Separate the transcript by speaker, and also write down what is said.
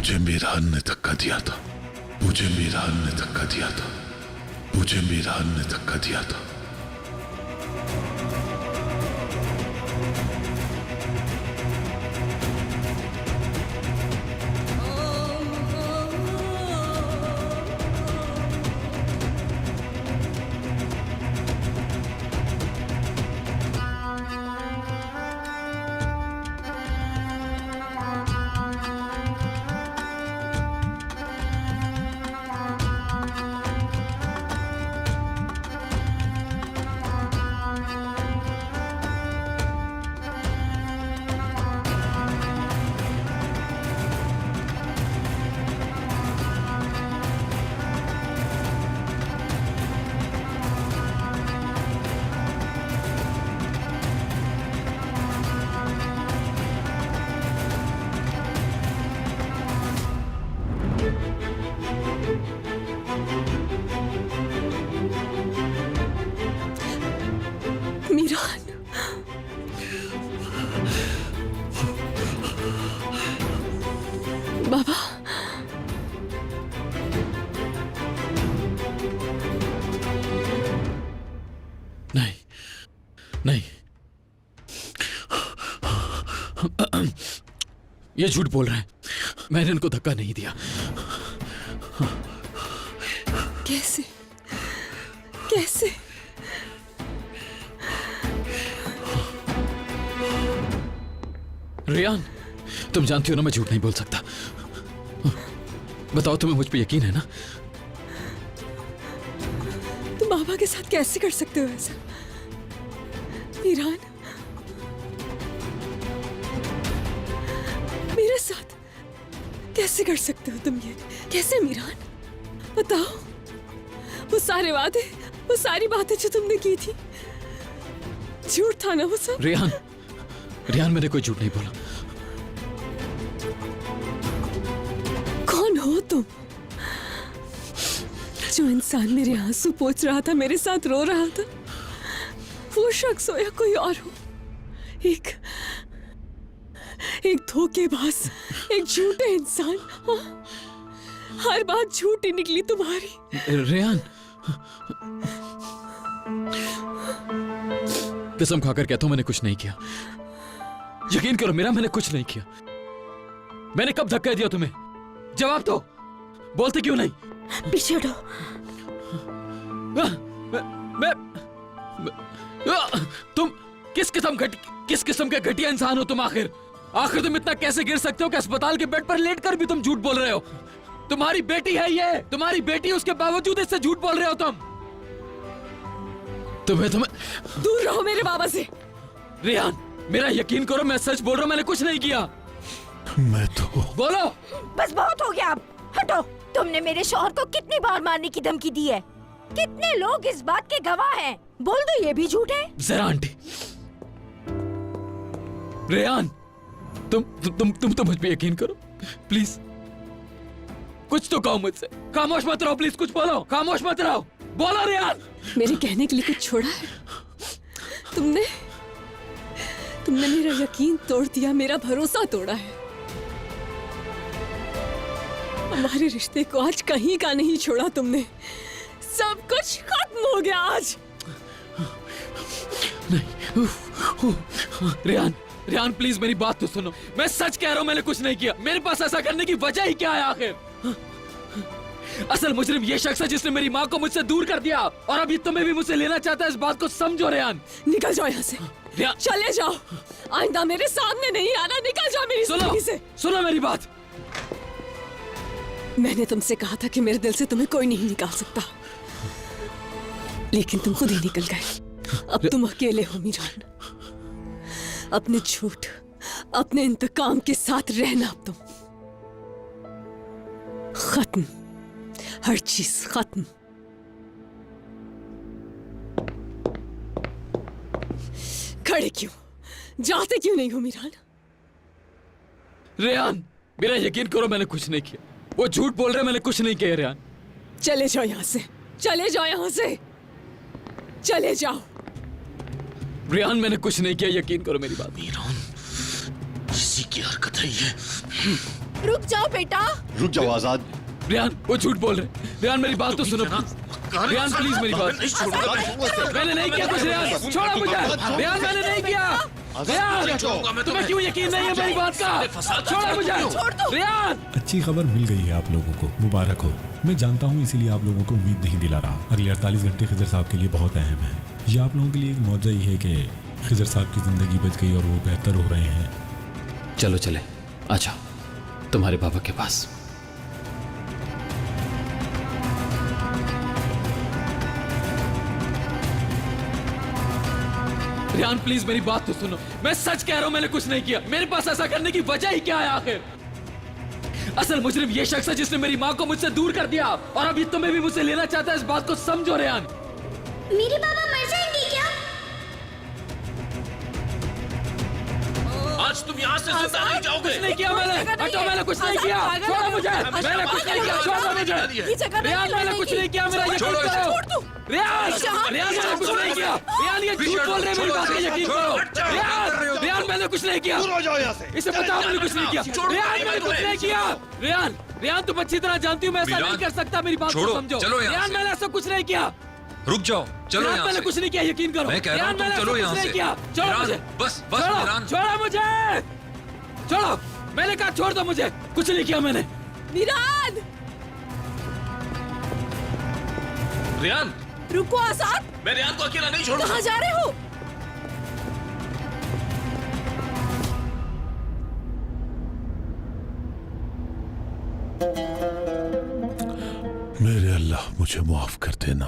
Speaker 1: मुझे मीरान ने धक्का दिया था, मुझे मीरान ने धक्का दिया था, मुझे मीरान ने धक्का दिया था।
Speaker 2: मीरान, बाबा,
Speaker 3: नहीं नहीं, ये झूठ बोल रहे हैं। मैंने इनको धक्का नहीं दिया।
Speaker 2: कैसे कैसे?
Speaker 3: रियान, तुम जानती हो ना मैं झूठ नहीं बोल सकता। बताओ, तुम्हें मुझ पे यकीन है ना?
Speaker 2: तुम बाबा के साथ कैसे कर सकते हो ऐसा? मीरान, मेरे साथ कैसे कर सकते हो तुम ये? कैसे मीरान? बताओ, वो सारे वादे, वो सारी बातें जो तुमने की थी, झूठ था ना वो सब?
Speaker 3: रियान, रियान, मैंने कोई झूठ नहीं बोला।
Speaker 2: कौन हो तुम? जो इंसान मेरे आंसू पोंछ रहा था, मेरे साथ रो रहा था, वो शख्स हो या कोई और हो? एक धोखेबाज, एक झूठे इंसान। हाँ? हर बात झूठी निकली तुम्हारी।
Speaker 3: रियान, कसम खाकर कहता हूं मैंने कुछ नहीं किया। यकीन करो मेरा, मैंने कुछ नहीं किया। मैंने कब धक्का दिया तुम्हें? जवाब दो, बोलते क्यों नहीं?
Speaker 2: पीछे हटो।
Speaker 3: तुम किस किस्म के घटिया इंसान हो तुम? आखिर तुम इतना कैसे गिर सकते हो कि अस्पताल के बेड पर लेटकर भी तुम झूठ बोल रहे हो? तुम्हारी बेटी है ये, तुम्हारी बेटी, उसके बावजूद इससे झूठ बोल रहे हो तुम। तुम्हें
Speaker 2: दूर रहो मेरे बाबा से।
Speaker 3: रियान, मेरा यकीन करो, मैं सच बोल रहा हूं, मैंने कुछ नहीं किया।
Speaker 1: मैं तो
Speaker 3: बोलो।
Speaker 4: बस बहुत हो गया, अब हटो। तुमने मेरे शौहर को कितनी बार मारने की धमकी दी है? कितने लोग इस बात के गवाह हैं? बोल दो ये भी झूठ है।
Speaker 3: जरा आंटी, रेयान, तुम तो मुझ पे यकीन करो प्लीज। कुछ तो कहो मुझसे। खामोश मत रहो प्लीज, कुछ बोलो। खामोश मत रहो, बोलो रेयान।
Speaker 2: मेरे कहने के लिए कुछ छोड़ा है? तुमने मेरा यकीन तोड़ दिया, मेरा भरोसा तोड़ा है। हमारे रिश्ते को आज कहीं का नहीं छोड़ा तुमने। सब कुछ खत्म हो गया आज।
Speaker 3: रेयान, रेयान प्लीज मेरी बात तो सुनो। मैं सच कह रहा हूं, मैंने कुछ नहीं किया। मेरे पास ऐसा करने की वजह ही क्या है आखिर? असल मुजरिम ये शख्स है जिसने मेरी माँ को मुझसे दूर कर दिया, और अभी तुम्हें भी मुझसे लेना चाहता है। इस बात को समझो रेयान।
Speaker 2: निकल जाओ यहाँ से, चले जाओ। आइंदा मेरे सामने नहीं आना। निकल जाओ मेरी जिंदगी से।
Speaker 3: सुनो मेरी बात।
Speaker 2: मैंने तुमसे कहा था कि मेरे दिल से तुम्हें कोई नहीं निकाल सकता, लेकिन तुम खुद ही निकल गए। अब तुम अकेले हो मीरान। अपने झूठ, अपने इंतकाम के साथ रहना। अब तुम खत्म, हर चीज खत्म। खड़े क्यों? जाते क्यों नहीं हो मीरान?
Speaker 3: रेयान, मेरा यकीन करो, मैंने कुछ नहीं किया। वो झूठ बोल रहे, मैंने कुछ नहीं किया। रेयान,
Speaker 2: चले जाओ यहाँ से, चले जाओ यहाँ से, चले जाओ।
Speaker 3: रेयान, मैंने कुछ नहीं किया, यकीन करो मेरी बात।
Speaker 1: मीरान, किसी की हरकत है ये।
Speaker 4: रुक जाओ बेटा।
Speaker 5: रुक जाओ आजाद।
Speaker 3: रियान वो झूठ बोल रहे। रियान मेरी बात तो सुनो। रियान प्लीज मेरी बात। मैंने नहीं किया कुछ रियान, छोड़ो मुझे। रियान मैंने नहीं किया। रियान तुम्हें क्यों यकीन नहीं है मेरी बात का? छोड़ो मुझे रियान।
Speaker 6: अच्छी खबर मिल गई है आप लोगों को, मुबारक हो। मैं जानता हूँ इसीलिए आप लोगों को उम्मीद नहीं दिला रहा। अगले 48 घंटे खिजर साहब के लिए बहुत अहम है। ये आप लोगों के लिए एक मौजा ही है कि खिजर साहब की जिंदगी बच गई और वो बेहतर हो रहे हैं।
Speaker 3: चलो चले, अच्छा तुम्हारे पापा के पास। रियान प्लीज मेरी बात तो सुनो। मैं सच कह रहा हूं, मैंने कुछ नहीं किया। मेरे पास ऐसा करने की वजह ही क्या है आखिर? असल मुजरिम ये शख्स है जिसने मेरी माँ को मुझसे दूर कर दिया, और अब ये तुम्हें भी मुझसे लेना चाहता है। इस बात को समझो रियान।
Speaker 7: मेरे पापा मर जाएंगे क्या?
Speaker 8: आज तुम यहाँ से जिंदा नहीं जाओगे।
Speaker 3: कुछ नहीं किया मैंने। हटो, मैंने कुछ नहीं किया। छोड़ो मुझे। मैंने कुछ नहीं किया। छोड़ो मुझे। रियान मैंने कुछ नहीं किया। मेरा यकीन करो। रियान मैंने कुछ नहीं किया। रियान ये झूठ बोल रहे हैं, मेरी बात का यकीन करो। रियान मैंने कुछ नहीं किया।
Speaker 5: दूर हो जाओ यहाँ से।
Speaker 3: इसे बताओ मैंने कुछ नहीं किया। रियान मैंने कुछ नहीं किया। रियान तुम अच्छी तरह जानती हूँ मैं ऐसा नहीं कर सकता। मेरी बात को समझो। रियान मैंने ऐसा कुछ नहीं किया।
Speaker 8: रुक जाओ, चलो यहाँ
Speaker 3: मैंने
Speaker 8: से।
Speaker 3: कुछ नहीं किया, यकीन करो।
Speaker 8: मैं कह रहा हूँ तुम चलो यहाँ से।
Speaker 3: छोड़ो मुझे।
Speaker 8: बस मीरान।
Speaker 3: छोड़ो मुझे। छोड़ो, मैंने कहा छोड़ दो मुझे। कुछ नहीं किया मैंने।
Speaker 2: मीरान
Speaker 8: रियान
Speaker 2: रुको। आजाद
Speaker 8: मैं रियान को अकेला नहीं छोड़ूंगा।
Speaker 2: कहाँ जा रहे हो?
Speaker 1: मेरे अल्लाह मुझे माफ कर देना।